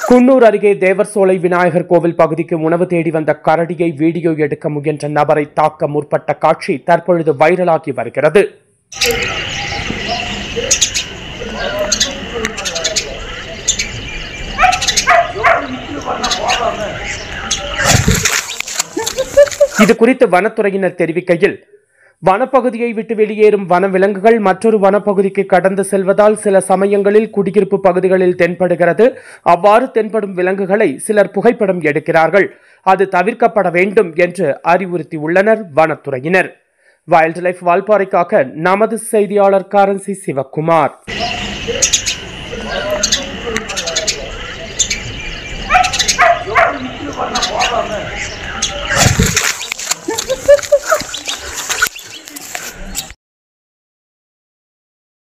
குன்னூர் அருகே தேவர்சோலை விநாயகர் கோவில் பகுதிக்கு உணவு தேடி வந்த கரடியை வீடியோ எடுக்க முயன்ற நபரை தாக்க முற்பட்ட காட்சி தற்பொழுது வைரலாகி வருகிறது. இது குறித்து வனத்துறையினர் தெரிவிக்கையில், வனப்பகுதியை விட்டு வெளியேறும் வனவிலங்குகள் மற்றொரு வனப்பகுதிக்கு கடந்து செல்வதால் சில சமயங்களில் குடியிருப்பு பகுதிகளில் தென்படுகிறது. அவ்வாறு தென்படும் விலங்குகளை சிலர் புகைப்படம் எடுக்கிறார்கள். அது தவிர்க்கப்பட வேண்டும் என்று அறிவுறுத்தியுள்ளனர் வனத்துறையினர். வைல்ட் லைஃப் வால்பாறைக்காக நமது செய்தியாளர் காரன்சி சிவக்குமார்.